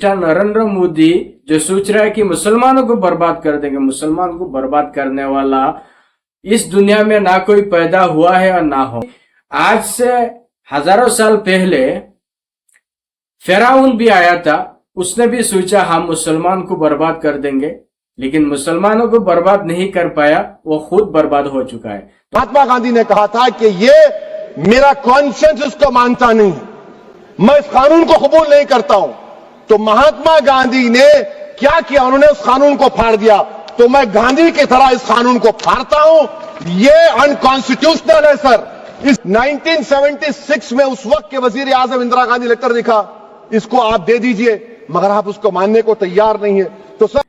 नरेंद्र मोदी जो सोच रहा है कि मुसलमानों को बर्बाद कर देंगे, मुसलमान को बर्बाद करने वाला इस दुनिया में ना कोई पैदा हुआ है और ना हो। आज से हजारों साल पहले फिरौन भी आया था, उसने भी सोचा हम मुसलमान को बर्बाद कर देंगे, लेकिन मुसलमानों को बर्बाद नहीं कर पाया, वो खुद बर्बाद हो चुका है। महात्मा गांधी ने कहा था कि ये मेरा कॉन्शियंस उसको मानता नहीं, मैं इस कानून को कबूल नहीं करता हूं। तो महात्मा गांधी ने क्या किया, उन्होंने उस कानून को फाड़ दिया। तो मैं गांधी की तरह इस कानून को फाड़ता हूं, ये अनकॉन्स्टिट्यूशनल है सर। इस 1976 में उस वक्त के वजीर आजम इंदिरा गांधी लेटर लिखा, इसको आप दे दीजिए, मगर आप उसको मानने को तैयार नहीं है। तो सर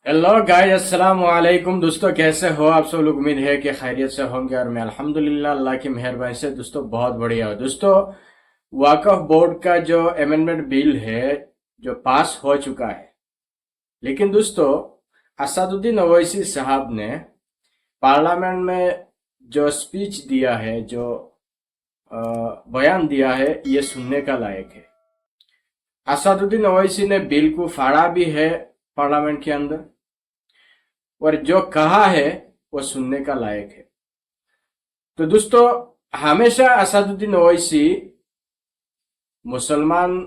हेलो गाइस, अस्सलाम वालेकुम दोस्तों, कैसे हो आप सब लोग? उम्मीद है कि खैरियत से होंगे और मैं अल्हम्दुलिल्लाह अल्लाह की मेहरबानी से दोस्तों बहुत बढ़िया हो। दोस्तों, वक्फ बोर्ड का जो अमेंडमेंट बिल है जो पास हो चुका है, लेकिन दोस्तों असदुद्दीन ओवैसी साहब ने पार्लियामेंट में जो स्पीच दिया है, जो बयान दिया है, ये सुनने का लायक है। असदुद्दीन ओवैसी ने बिल को फाड़ा भी है पार्लियामेंट के अंदर, और जो कहा है वो सुनने का लायक है। तो दोस्तों, हमेशा असदुद्दीन ओवैसी मुसलमान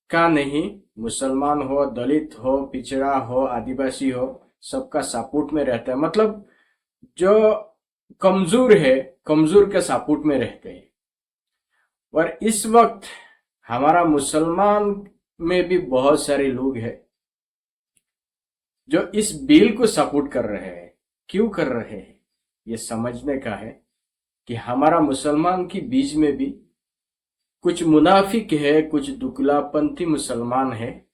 का नहीं, मुसलमान हो, दलित हो, पिछड़ा हो, आदिवासी हो, सबका सपोर्ट में रहता है। मतलब जो कमजोर है, कमजोर के सपोर्ट में रहते हैं। और इस वक्त हमारा मुसलमान में भी बहुत सारे लोग हैं जो इस बिल को सपोर्ट कर रहे हैं। क्यों कर रहे हैं, ये समझने का है कि हमारा मुसलमान के बीच में भी कुछ मुनाफिक है, कुछ दुगलापंथी मुसलमान है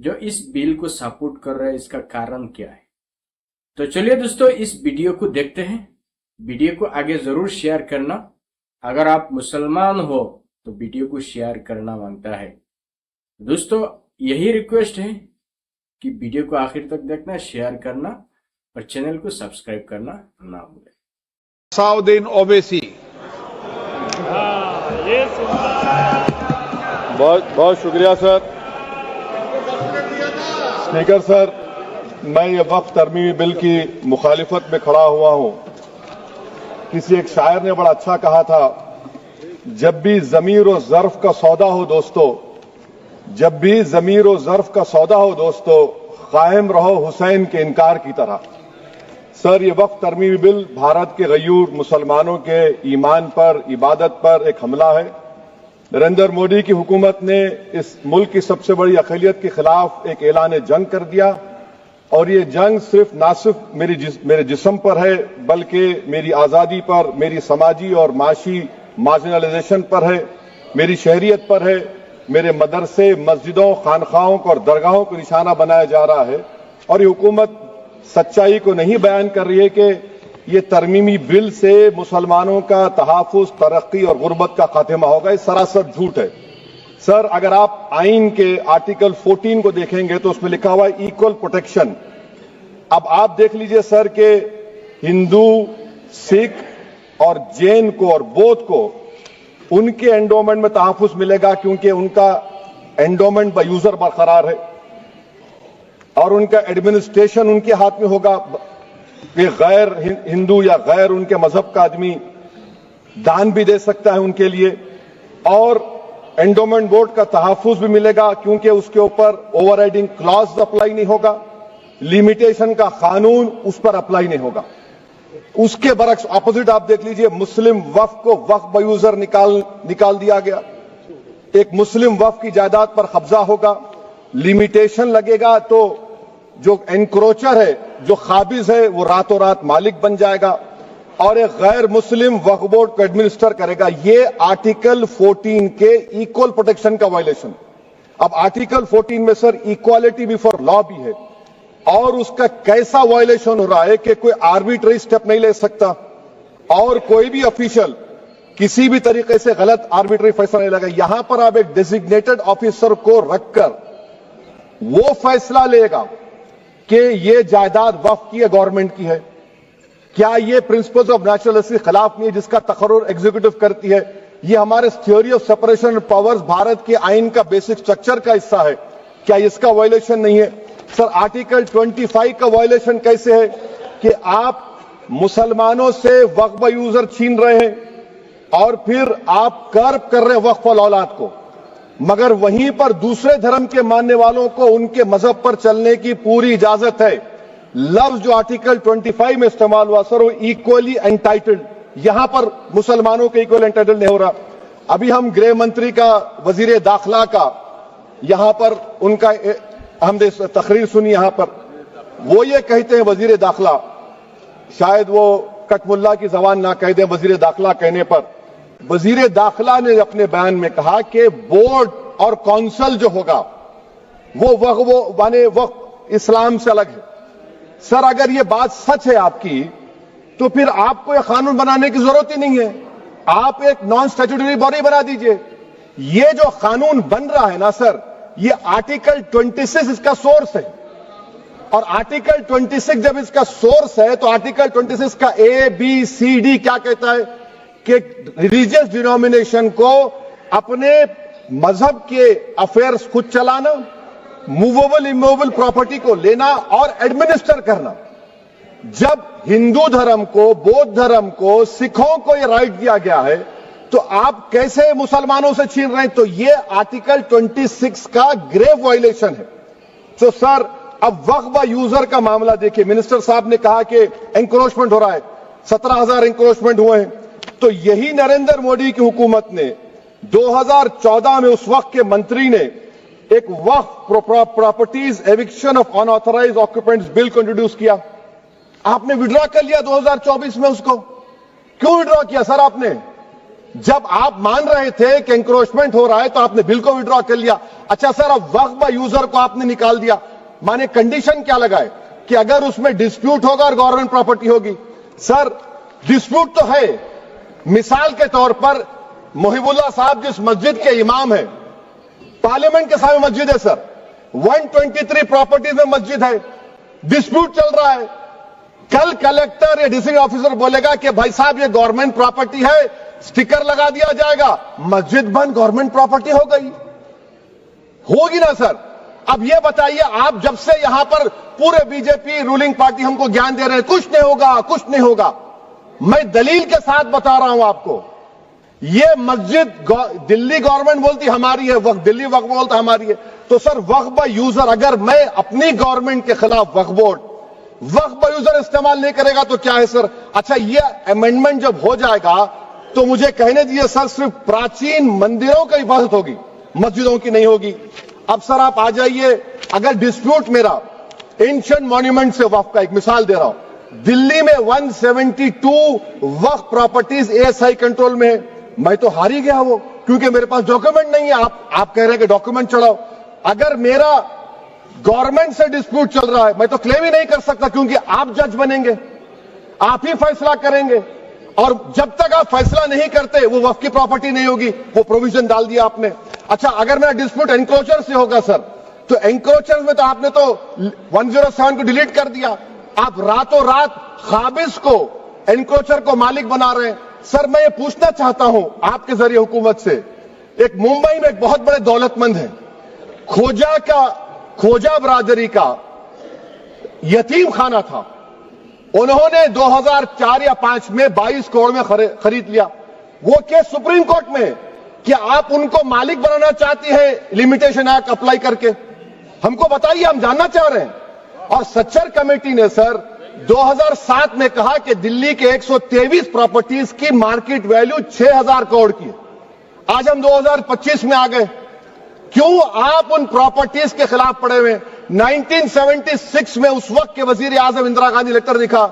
जो इस बिल को सपोर्ट कर रहे हैं। इसका कारण क्या है? तो चलिए दोस्तों, इस वीडियो को देखते हैं। वीडियो को आगे जरूर शेयर करना। अगर आप मुसलमान हो तो वीडियो को शेयर करना मांगता है। दोस्तों, यही रिक्वेस्ट है कि वीडियो को आखिर तक देखना, शेयर करना और चैनल को सब्सक्राइब करना ना भूलें। असदुद्दीन ओवैसी, बहुत बहुत शुक्रिया सर। स्पीकर सर, मैं ये वक्फ तरमीमी बिल की मुखालिफत में खड़ा हुआ हूं। किसी एक शायर ने बड़ा अच्छा कहा था, जब भी ज़मीर और ज़र्फ का सौदा हो दोस्तों, जब भी ज़मीर और ज़र्फ का सौदा हो दोस्तों, कायम रहो हुसैन के इनकार की तरह। सर, ये वक्फ तरमीमी बिल भारत के गयूर मुसलमानों के ईमान पर, इबादत पर एक हमला है। नरेंद्र मोदी की हुकूमत ने इस मुल्क की सबसे बड़ी अक़लियत के खिलाफ एक ऐलान जंग कर दिया, और ये जंग ना सिर्फ मेरे जिस्म पर है, बल्कि मेरी आज़ादी पर, मेरी समाजी और माशी मार्जिनलाइजेशन पर है, मेरी शहरियत पर है, मेरे मदरसे, मस्जिदों, खानखाहों और दरगाहों को निशाना बनाया जा रहा है। और ये हुकूमत सच्चाई को नहीं बयान कर रही है कि ये तरमीमी बिल से मुसलमानों का तहफ़्फ़ुज़, तरक्की और गुर्बत का खात्मा होगा। ये सरासर झूठ है। सर, अगर आप आइन के आर्टिकल 14 को देखेंगे तो उसमें लिखा हुआ है इक्वल प्रोटेक्शन। अब आप देख लीजिए सर के हिंदू, सिख और जैन को और बौद्ध को उनके एंडोमेंट में तहफ़्फ़ुज़ मिलेगा, क्योंकि उनका एंडोमेंट बाय यूजर बरकरार है और उनका एडमिनिस्ट्रेशन उनके हाथ में होगा। कि गैर हिंदू या गैर उनके मजहब का आदमी दान भी दे सकता है उनके लिए, और एंडोमेंट बोर्ड का तहफ़्फ़ुज़ भी मिलेगा, क्योंकि उसके ऊपर ओवरराइडिंग क्लॉज अप्लाई नहीं होगा, लिमिटेशन का कानून उस पर अप्लाई नहीं होगा। उसके बरक्स ऑपोजिट आप देख लीजिए, मुस्लिम वक्फ को वक्फ बाय यूजर निकाल दिया गया। एक मुस्लिम वक्फ की जायदाद पर कब्जा होगा, लिमिटेशन लगेगा, तो जो एनक्रोचर है, जो काबिज है, वो रातों रात मालिक बन जाएगा और एक गैर मुस्लिम वक्फ बोर्ड को एडमिनिस्टर करेगा। ये आर्टिकल 14 के इक्वल प्रोटेक्शन का वायलेशन। अब आर्टिकल 14 में सर इक्वालिटी बिफोर लॉ भी है, और उसका कैसा वायलेशन हो रहा है कि कोई आर्बिट्ररी स्टेप नहीं ले सकता, और कोई भी ऑफिशियल किसी भी तरीके से गलत आर्बिट्ररी फैसला नहीं लेगा। यहां पर आप एक डेजिग्नेटेड ऑफिसर को रखकर वो फैसला लेगा कि ये जायदाद वक्फ की है, गवर्नमेंट की है। क्या ये प्रिंसिपल्स ऑफ नेचुरल के खिलाफ नहीं है, जिसका तकर्रुर एग्जीक्यूटिव करती है? ये हमारे theory of separation of powers Bharat के आइन का बेसिक स्ट्रक्चर का हिस्सा है। क्या इसका वायलेशन नहीं है? सर, आर्टिकल 25 का वायलेशन कैसे है कि आप मुसलमानों से वक्फ यूजर छीन रहे हैं और फिर आप कर्ब कर रहे हैं वक्फ औलाद को, मगर वहीं पर दूसरे धर्म के मानने वालों को उनके मजहब पर चलने की पूरी इजाजत है। लफ्ज जो आर्टिकल 25 में इस्तेमाल हुआ सर, वो इक्वली एंटाइटल्ड, यहां पर मुसलमानों के इक्वल एंटाइटल्ड नहीं हो रहा। अभी हम गृह मंत्री का, वजीर दाखिला का यहां पर उनका हमने तकरीर सुनी, यहां पर वो ये कहते हैं, वजीर दाखिला, शायद वो कटमुल्ला की जबान ना कह दें, वजीर दाखिला कहने पर वजीर दाखिला ने अपने बयान में कहा कि बोर्ड और काउंसिल जो होगा वो माने वक्फ इस्लाम से अलग है। सर, अगर ये बात सच है आपकी, तो फिर आपको यह कानून बनाने की जरूरत ही नहीं है, आप एक नॉन स्टैट्यूटरी बॉडी बना दीजिए। ये जो कानून बन रहा है ना सर, ये आर्टिकल 26 इसका सोर्स है, और आर्टिकल 26 जब इसका सोर्स है तो आर्टिकल 26 का ABCD क्या कहता है कि रिलीजियस डिनोमिनेशन को अपने मजहब के अफेयर्स खुद चलाना, मूवेबल इमूवेबल प्रॉपर्टी को लेना और एडमिनिस्टर करना। जब हिंदू धर्म को, बौद्ध धर्म को, सिखों को यह राइट दिया गया है, तो आप कैसे मुसलमानों से छीन रहे हैं? तो यह आर्टिकल 26 का ग्रेव वायलेशन है। तो सर, अब वक्फ यूजर का मामला देखिए, मिनिस्टर साहब ने कहा कि एंक्रोचमेंट हो रहा है, 17,000 एंक्रोचमेंट हुए हैं। तो यही नरेंद्र मोदी की हुकूमत ने 2014 में उस वक्त के मंत्री ने एक Waqf properties eviction of unauthorised occupants bill को इंट्रोड्यूस किया। आपने विड्रॉ कर लिया 2024 में उसको। क्यों विड्रॉ किया सर आपने? जब आप मान रहे थे कि एंक्रोचमेंट हो रहा है तो आपने बिल को विड्रॉ कर लिया। अच्छा सर, अब वक्फ यूजर को आपने निकाल दिया, माने कंडीशन क्या लगाए कि अगर उसमें डिस्प्यूट होगा और गवर्नमेंट प्रॉपर्टी होगी। सर, डिस्प्यूट तो है, मिसाल के तौर पर मोहिबुल्ला साहब जिस मस्जिद के इमाम है, पार्लियामेंट के सामने मस्जिद है सर, 123 प्रॉपर्टीज में मस्जिद है, डिस्प्यूट चल रहा है। कल कलेक्टर या डिस्ट्रिक्ट ऑफिसर बोलेगा कि भाई साहब ये गवर्नमेंट प्रॉपर्टी है, स्टिकर लगा दिया जाएगा, मस्जिद बंद, गवर्नमेंट प्रॉपर्टी हो गई, होगी ना सर? अब ये बताइए, आप जब से यहां पर पूरे बीजेपी रूलिंग पार्टी हमको ज्ञान दे रहे हैं कुछ नहीं होगा, कुछ नहीं होगा, मैं दलील के साथ बता रहा हूं आपको। ये मस्जिद दिल्ली गवर्नमेंट बोलती हमारी है, वक्फ दिल्ली वक्फ बोलता हमारी है। तो सर, वक्फ यूजर, अगर मैं अपनी गवर्नमेंट के खिलाफ वक्फ बोर्ड वक्फ यूजर इस्तेमाल नहीं करेगा तो क्या है सर? अच्छा, ये अमेंडमेंट जब हो जाएगा तो मुझे कहने दीजिए सर, सिर्फ प्राचीन मंदिरों की इबादत होगी, मस्जिदों की नहीं होगी। अब सर आप आ जाइए, अगर डिस्प्यूट मेरा एंशिएंट मॉन्यूमेंट से वक्फ का, एक मिसाल दे रहा हूं, दिल्ली में 172 वक्फ प्रॉपर्टीज ASI कंट्रोल में है, मैं तो हार ही गया वो, क्योंकि मेरे पास डॉक्यूमेंट नहीं है। आप कह रहे हैं कि डॉक्यूमेंट चढ़ाओ। अगर मेरा गवर्नमेंट से डिस्प्यूट चल रहा है, मैं तो क्लेम ही नहीं कर सकता, क्योंकि आप जज बनेंगे, आप ही फैसला करेंगे, और जब तक आप फैसला नहीं करते वो वक्फ की प्रॉपर्टी नहीं होगी। वो प्रोविजन डाल दिया आपने। अच्छा, अगर मेरा डिस्प्यूट एंक्रोचर से होगा सर, तो एंक्रोचर में तो आपने तो 107 को डिलीट कर दिया। आप रातों रात खाबिज को, एंक्रोचर को मालिक बना रहे हैं। सर, मैं ये पूछना चाहता हूं आपके जरिए हुकूमत से, एक मुंबई में एक बहुत बड़े दौलतमंद है, खोजा बरादरी का यतीम खाना था, उन्होंने 2004 या 5 में 22 करोड़ में खरीद लिया। वो केस सुप्रीम कोर्ट में कि आप उनको मालिक बनाना चाहती है लिमिटेशन एक्ट अप्लाई करके, हमको बताइए, हम जानना चाह रहे हैं। और सच्चर कमेटी ने सर 2007 में कहा कि दिल्ली के 123 प्रॉपर्टीज की मार्केट वैल्यू 6,000 करोड़ की। आज हम 2025 में आ गए, क्यों आप उन प्रॉपर्टीज के खिलाफ पड़े हुए? 1976 में उस वक्त के वजीर आजम इंदिरा गांधी लेटर लिखा,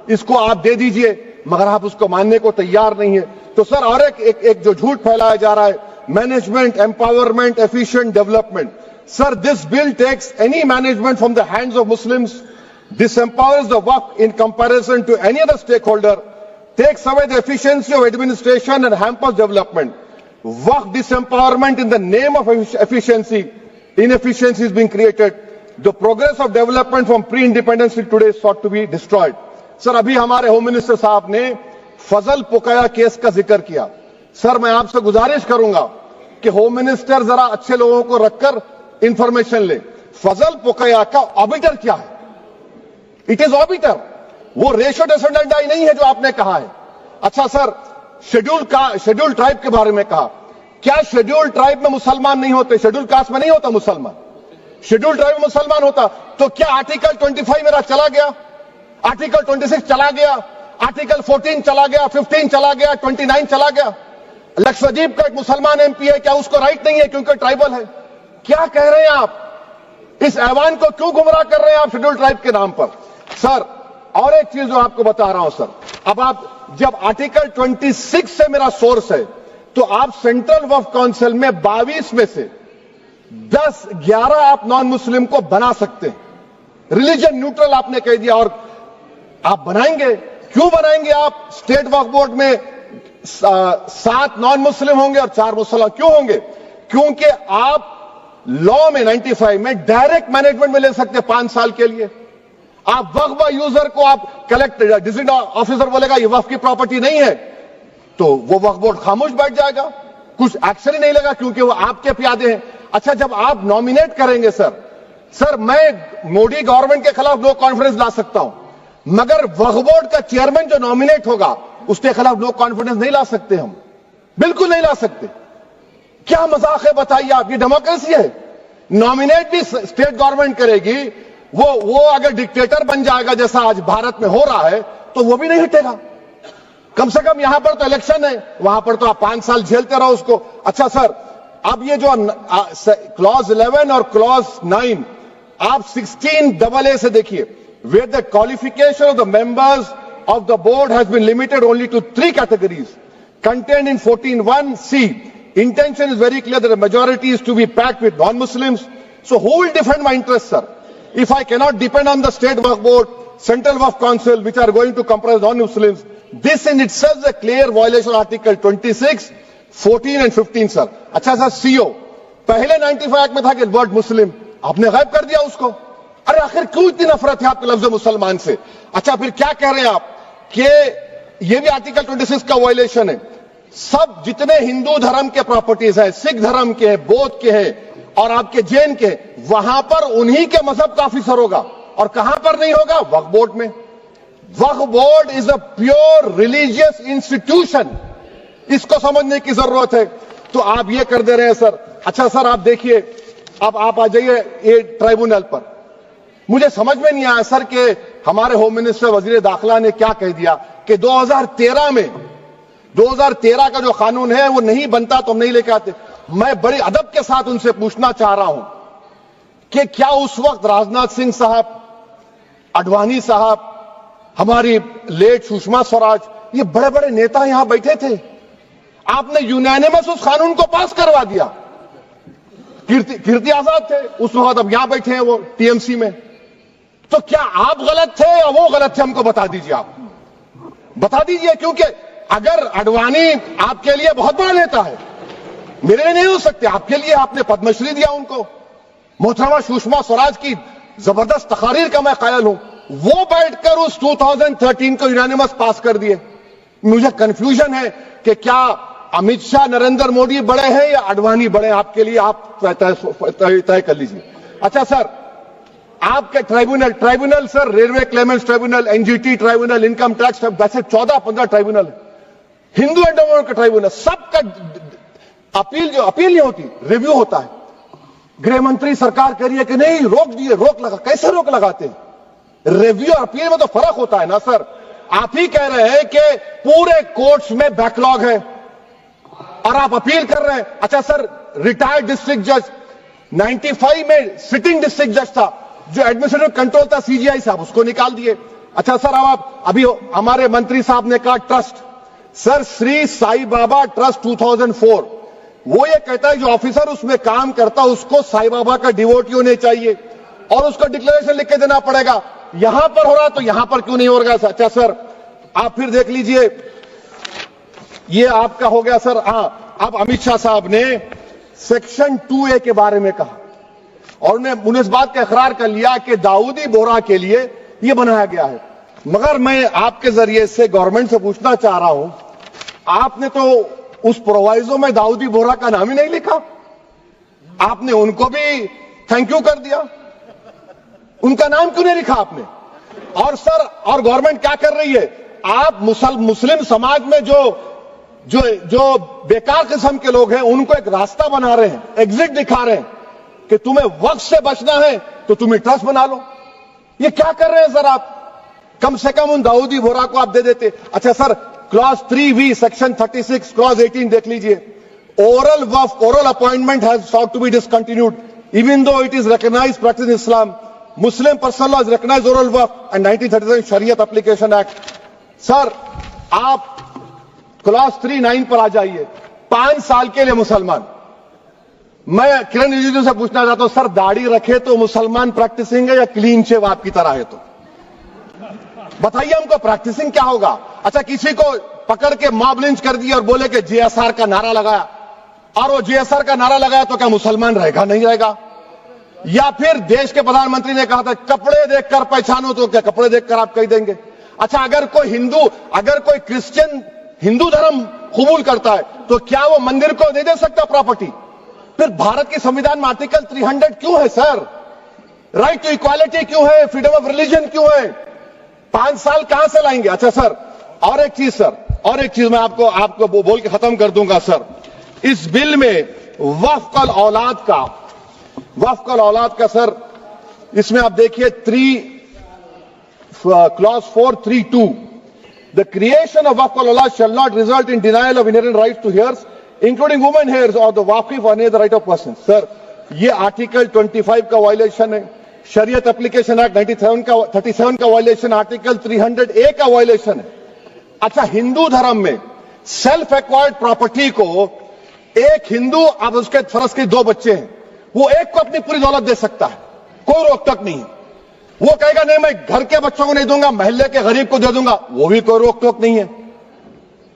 इसको आप दे दीजिए, मगर आप उसको मानने को तैयार नहीं है। तो सर, और एक जो झूठ फैलाया जा रहा है, management empowerment efficient development. Sir, this bill takes any management from the hands of Muslims, disempowers the waqf in comparison to any other stakeholder, takes away the efficiency of administration and hampers development. Waqf disempowerment in the name of efficiency, inefficiency is being created. The progress of development from pre-independence till today sought to be destroyed. Sir, अभी हमारे home minister साहब ने फजल पुकाया case का जिक्र किया। Sir, मैं आपसे गुजारिश करूंगा कि होम मिनिस्टर जरा अच्छे लोगों को रखकर इंफॉर्मेशन ले, फजल पुकैया का ऑबिटर क्या है? इट इज ऑबिटर, वो रेशो डेसेंडेंटाई नहीं है जो आपने कहा है। अच्छा सर, शेड्यूल ट्राइब के बारे में कहा, क्या शेड्यूल ट्राइब में मुसलमान नहीं होते? शेड्यूल कास्ट में नहीं होता मुसलमान, शेड्यूल ट्राइब में मुसलमान होता। तो क्या आर्टिकल 25 मेरा चला गया, आर्टिकल 26 चला गया, आर्टिकल 14 चला गया, 15 चला गया, 29 चला गया? लक्षद्वीप का एक मुसलमान एमपी है, क्या उसको राइट नहीं है क्योंकि ट्राइबल है? क्या कह रहे हैं आप? इस ऐवान को क्यों गुमराह कर रहे हैं आप शेड्यूल ट्राइब के नाम पर? सर, और एक चीज जो आपको बता रहा हूं सर, अब आप जब आर्टिकल 26 से मेरा सोर्स है, तो आप सेंट्रल वक्फ काउंसिल में 22 में से 10-11 आप नॉन मुस्लिम को बना सकते हैं। रिलीजन न्यूट्रल आपने कह दिया, और आप बनाएंगे, क्यों बनाएंगे आप? स्टेट वक्फ बोर्ड में 7 नॉन मुस्लिम होंगे और 4 मुसलमान। क्यों होंगे? क्योंकि आप लॉ में 95 में डायरेक्ट मैनेजमेंट में ले सकते हैं 5 साल के लिए। आप वक्फ यूजर को आप कलेक्टर डिस्ट्रिक्ट ऑफिसर बोलेगा ये वक्फ की प्रॉपर्टी नहीं है, तो वो वक्फ बोर्ड खामोश बैठ जाएगा, कुछ एक्शन ही नहीं लगा क्योंकि वो आपके प्यादे हैं। अच्छा, जब आप नॉमिनेट करेंगे सर मैं मोदी गवर्नमेंट के खिलाफ नो कॉन्फिडेंस ला सकता हूं, मगर वक्फ बोर्ड का चेयरमैन जो नॉमिनेट होगा उसके खिलाफ नो कॉन्फिडेंस नहीं ला सकते, हम बिल्कुल नहीं ला सकते। क्या मजाक है बताइए आप? ये डेमोक्रेसी है। नॉमिनेट भी स्टेट गवर्नमेंट करेगी, वो अगर डिक्टेटर बन जाएगा जैसा आज भारत में हो रहा है तो वो भी नहीं हटेगा। कम से कम यहां पर तो इलेक्शन है, वहां पर तो आप 5 साल झेलते रहो उसको। अच्छा सर, अब ये जो क्लॉज 11 और क्लॉज 9 आप 16AA से देखिए, where the qualification of the members of the board has been limited only to 3 categories contained in 14(1)(c). Intention is very clear that the majority is to be packed with non-Muslims. So who will defend my interests, sir? If I cannot depend on the state waqf board, central waqf council, which are going to comprise non-Muslims, this in itself is a clear violation of Article 26, 14 and 15, sir. अच्छा sir, CO पहले 95 act में था कि word मुस्लिम, आपने गायब कर दिया उसको। अरे आखिर क्यों इतनी नफरत है आपके लफ्ज मुसलमान से? अच्छा, फिर क्या कह रहे हैं आप कि ये भी आर्टिकल 26 का वायलेशन है। सब जितने हिंदू धर्म के प्रॉपर्टीज है, सिख धर्म के हैं, बौद्ध के हैं और आपके जैन के, वहां पर उन्हीं के मजहब का ऑफिसर होगा, और कहां पर नहीं होगा? वक्फ बोर्ड में। Waqf board is a pure religious institution, इसको समझने की जरूरत है। तो आप ये कर दे रहे हैं सर। अच्छा सर, आप देखिए, अब आप आ जाइए ये ट्राइब्यूनल पर। मुझे समझ में नहीं आया सर कि हमारे होम मिनिस्टर वजीर दाखिला ने क्या कह दिया कि 2013 का जो कानून है वो नहीं बनता तो हम नहीं लेके आते। मैं बड़े अदब के साथ उनसे पूछना चाह रहा हूं कि क्या उस वक्त राजनाथ सिंह साहब, अडवाणी साहब, हमारी लेट सुषमा स्वराज, ये बड़े बड़े नेता यहां बैठे थे? आपने यूनानिमस उस कानून को पास करवा दिया। कीर्ति आजाद थे उस वक्त, अब यहां बैठे हैं वो टीएमसी में। तो क्या आप गलत थे या वो गलत थे? हमको बता दीजिए, आप बता दीजिए। क्योंकि अगर अडवाणी आपके लिए बहुत बड़ा नेता है, मेरे लिए नहीं हो सकते, आपके लिए आपने पद्मश्री दिया उनको। मोहतरमा सुषमा स्वराज की जबरदस्त तकारीर का मैं कायल हूं, वो बैठकर उस 2013 को यूनानिमस पास कर दिए। मुझे कंफ्यूजन है कि क्या अमित शाह, नरेंद्र मोदी बड़े हैं या अडवाणी बड़े? आपके लिए आप तय कर लीजिए। अच्छा सर, आपके tribunal sir, railway Clements tribunal, NGT tribunal, income tax, वैसे 14-15 ट्राइब्यूनल है, हिंदू एंडोमेंट का ट्राइब्यूनल, सबका अपील नहीं होती, रिव्यू होता है। गृह मंत्री सरकार कह रही है कि नहीं, रोक दिए, रोक लगा। कैसे रोक लगाते हैं? रिव्यू और अपील में तो फर्क होता है ना सर। आप ही कह रहे हैं कि पूरे कोर्ट्स में बैकलॉग है और आप अपील कर रहे हैं। अच्छा सर, रिटायर्ड डिस्ट्रिक्ट जज 95 में सिटिंग डिस्ट्रिक्ट जज था, जो एडमिनिस्ट्रेटिव कंट्रोल था सीजीआई साहब, उसको निकाल दिए। अच्छा सर, अब आप अभी हमारे मंत्री साहब ने कहा trust, sir Shri Sai Baba trust 2004, वो ये कहता है जो ऑफिसर उसमें काम करता उसको साई बाबा का डिवोटी होने चाहिए और उसको डिक्लेरेशन लिख के देना पड़ेगा। यहां पर हो रहा तो यहां पर क्यों नहीं हो रहा? अच्छा सर, आप फिर देख लीजिए, ये आपका हो गया सर। अब अमित शाह साहब ने सेक्शन 2A के बारे में कहा और उन्होंने इस बात का इकरार कर लिया कि दाऊदी बोहरा के लिए यह बनाया गया है। मगर मैं आपके जरिए से गवर्नमेंट से पूछना चाह रहा हूं, आपने तो उस प्रोवाइजो में दाऊदी बोहरा का नाम ही नहीं लिखा। आपने उनको भी थैंक यू कर दिया, उनका नाम क्यों नहीं लिखा आपने? और सर, और गवर्नमेंट क्या कर रही है? आप मुस्लिम समाज में जो जो जो बेकार किस्म के लोग हैं उनको एक रास्ता बना रहे हैं, एग्जिट दिखा रहे हैं कि तुम्हें वक्त से बचना है तो तुम्हें ट्रस्ट बना लो। ये क्या कर रहे हैं सर आप? कम से कम उन दाऊदी बोरा को आप दे देते। अच्छा sir, clause 3V section 36 clause 18 देख लीजिए। Oral waqf, oral appointment has sought to be discontinued even though it is recognized practice in Islam. Muslim personal law has recognized oral waqf and 1937 Shariat Application Act. Sir आप clause 39 पर आ जाइए। 5 साल के लिए मुसलमान, मैं किरण रिजिजू से पूछना चाहता हूं सर, दाढ़ी रखे तो मुसलमान प्रैक्टिसिंग है या क्लीन शेव आपकी तरह है? तो बताइए हमको, प्रैक्टिसिंग क्या होगा? अच्छा, किसी को पकड़ के मॉब लिंच कर दिया और बोले कि JSR का नारा लगाया, और वो JSR का नारा लगाया तो क्या मुसलमान रहेगा? नहीं रहेगा। या फिर देश के प्रधानमंत्री ने कहा था कपड़े देखकर पहचानो, तो क्या कपड़े देखकर आप कह देंगे? अच्छा, अगर कोई हिंदू, अगर कोई क्रिश्चियन हिंदू धर्म कबूल करता है तो क्या वो मंदिर को नहीं दे सकता प्रॉपर्टी? फिर भारत के संविधान में आर्टिकल 300 क्यों है सर? राइट टू इक्वालिटी क्यों है? फ्रीडम ऑफ रिलीजन क्यों है? 5 साल कहां से लाएंगे? अच्छा सर, और एक चीज सर, और एक चीज मैं आपको बोल के खत्म कर दूंगा सर। इस बिल में वक्फ औलाद का सर, इसमें आप देखिए clause 432, the creation of waqf aulad shall not result in denial of inherent rights to heirs including women heirs और the waqif on the right of person. Sir, ये आर्टिकल 25 का वायलेशन है, शरीयत एप्लीकेशन एक्ट 37 का वायलेशन, आर्टिकल 300A का violation है। अच्छा, हिंदू धर्म में सेल्फ एक्वायर्ड प्रॉपर्टी को एक हिंदू, अब उसके फर्ज के 2 बच्चे हैं, वो एक को अपनी पूरी दौलत दे सकता है, कोई रोक टोक नहीं है। वो कहेगा नहीं मैं घर के बच्चों को नहीं दूंगा, मोहल्ले के गरीब को दे दूंगा, वो भी कोई रोक टोक नहीं है।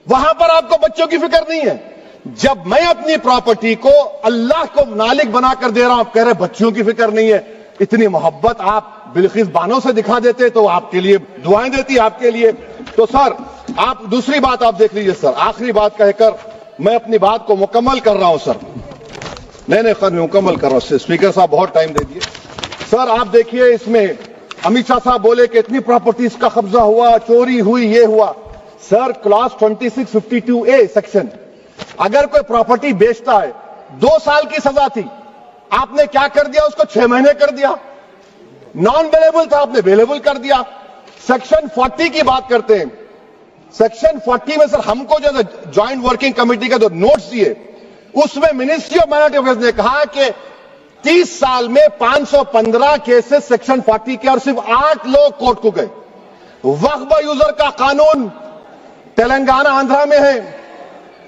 वहां पर आपको बच्चों की फिक्र नहीं है। जब मैं अपनी प्रॉपर्टी को अल्लाह को मालिक बनाकर दे रहा हूं, आप कह रहे बच्चों की फिक्र नहीं है। इतनी मोहब्बत आप बिल्किस बानो से दिखा देते तो आपके लिए दुआएं देती आपके लिए। तो सर, आप दूसरी बात आप देख लीजिए सर, आखिरी बात कहकर मैं अपनी बात को मुकम्मल कर रहा हूं सर। नहीं खैर, मैं मुकम्मल कर रहा हूं। स्पीकर साहब बहुत टाइम दे दिए। सर आप देखिए, इसमें अमित शाह साहब बोले कि इतनी प्रॉपर्टीज का कब्जा हुआ, चोरी हुई, ये हुआ। सर, क्लॉज 2652A सेक्शन, अगर कोई प्रॉपर्टी बेचता है, 2 साल की सजा थी, आपने क्या कर दिया? उसको 6 महीने कर दिया। नॉन बेलेबल था, आपने बेलेबल कर दिया। सेक्शन 40 की बात करते हैं। सेक्शन 40 में सर हमको जो ज्वाइंट वर्किंग कमेटी का जो नोट्स दिए, उसमें मिनिस्ट्री ऑफ माइनॉरिटी अफेयर्स ने कहा कि 30 साल में 515 केसेस सेक्शन 40 के, और सिर्फ 8 लोग कोर्ट को गए। वक्फ यूजर का कानून तेलंगाना आंध्रा में है,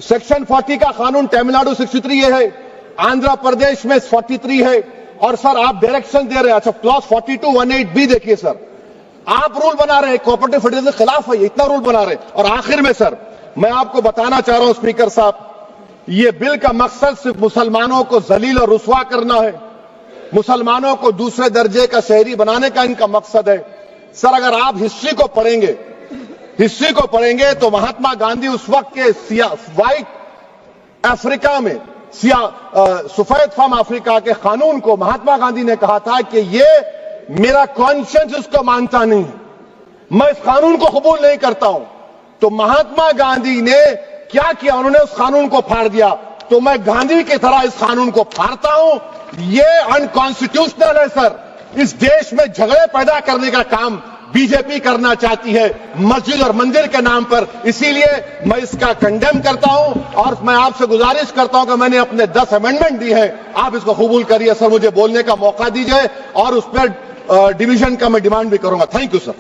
सेक्शन 40 का कानून तमिलनाडु 63 है, आंध्र प्रदेश में 43 है। और सर आप डायरेक्शन दे रहे हैं। अच्छा, क्लॉज 4218B देखिए सर, आप रूल बना रहे हैं, कोऑपरेटिव फेडरलिज्म के खिलाफ है, इतना रूल बना रहे हैं। और आखिर में सर मैं आपको बताना चाह रहा हूं स्पीकर साहब, ये बिल का मकसद सिर्फ मुसलमानों को जलील और रुसवा करना है, मुसलमानों को दूसरे दर्जे का शहरी बनाने का इनका मकसद है। सर अगर आप हिस्ट्री को पढ़ेंगे तो महात्मा गांधी उस वक्त के व्हाइट अफ्रीका में सफेद फार्म अफ्रीका के कानून को महात्मा गांधी ने कहा था कि ये मेरा कॉन्शियंस इसको मानता नहीं है, मैं इस कानून को कबूल नहीं करता हूं। तो महात्मा गांधी ने क्या किया? उन्होंने उस कानून को फाड़ दिया। तो मैं गांधी की तरह इस कानून को फाड़ता हूं। ये अनकॉन्स्टिट्यूशनल है सर। इस देश में झगड़े पैदा करने का काम बीजेपी करना चाहती है मस्जिद और मंदिर के नाम पर, इसीलिए मैं इसका कंडेम करता हूं। और मैं आपसे गुजारिश करता हूं कि मैंने अपने 10 अमेंडमेंट दी है, आप इसको कबूल करिए सर, मुझे बोलने का मौका दीजिए और उस पर डिवीजन का मैं डिमांड भी करूंगा। Thank you sir.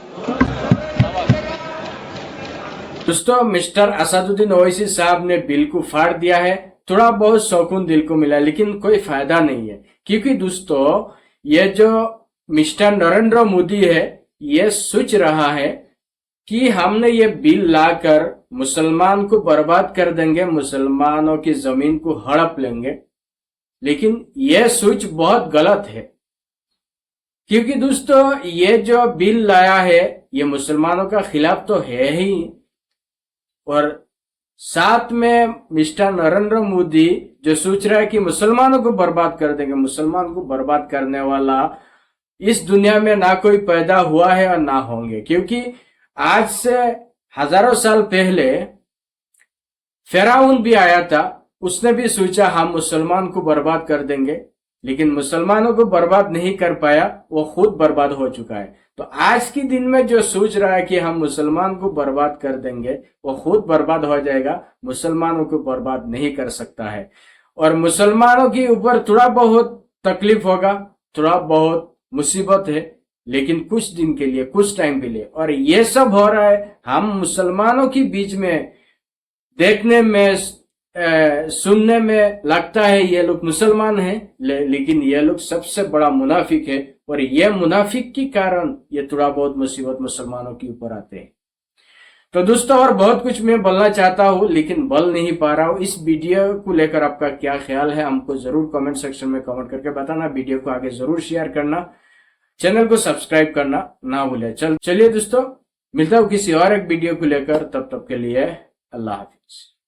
दोस्तों, मिस्टर असदुद्दीन ओवैसी साहब ने बिल को फाड़ दिया है। थोड़ा बहुत सुकून दिल को मिला, लेकिन कोई फायदा नहीं है, क्योंकि दोस्तों ये जो मिस्टर नरेंद्र मोदी है, ये सोच रहा है कि हमने ये बिल लाकर मुसलमान को बर्बाद कर देंगे, मुसलमानों की जमीन को हड़प लेंगे। लेकिन यह सोच बहुत गलत है, क्योंकि दोस्तों ये जो बिल लाया है ये मुसलमानों का खिलाफ तो है ही, और साथ में मिस्टर नरेंद्र मोदी जो सोच रहा है कि मुसलमानों को बर्बाद कर देंगे, मुसलमान को बर्बाद करने वाला इस दुनिया में ना कोई पैदा हुआ है और ना होंगे। क्योंकि आज से हजारों साल पहले फिरौन भी आया था, उसने भी सोचा हम मुसलमान को बर्बाद कर देंगे, लेकिन मुसलमानों को बर्बाद नहीं कर पाया, वो खुद बर्बाद हो चुका है। तो आज के दिन में जो सोच रहा है कि हम मुसलमान को बर्बाद कर देंगे, वो खुद बर्बाद हो जाएगा, मुसलमानों को बर्बाद नहीं कर सकता है। और मुसलमानों के ऊपर थोड़ा बहुत तकलीफ होगा, थोड़ा बहुत मुसीबत है, लेकिन कुछ दिन के लिए, कुछ टाइम के लिए। और ये सब हो रहा है हम मुसलमानों के बीच में, देखने में सुनने में लगता है ये लोग मुसलमान हैं, लेकिन ये लोग सबसे बड़ा मुनाफिक है। और ये मुनाफिक के कारण ये थोड़ा बहुत मुसीबत मुसलमानों के ऊपर आते हैं। तो दोस्तों और बहुत कुछ मैं बोलना चाहता हूं, लेकिन बोल नहीं पा रहा हूं। इस वीडियो को लेकर आपका क्या ख्याल है, हमको जरूर कमेंट सेक्शन में कमेंट करके बताना। वीडियो को आगे जरूर शेयर करना, चैनल को सब्सक्राइब करना ना भूले। चलिए दोस्तों, मिलता हूं किसी और एक वीडियो को लेकर, तब तक के लिए अल्लाह हाफिज।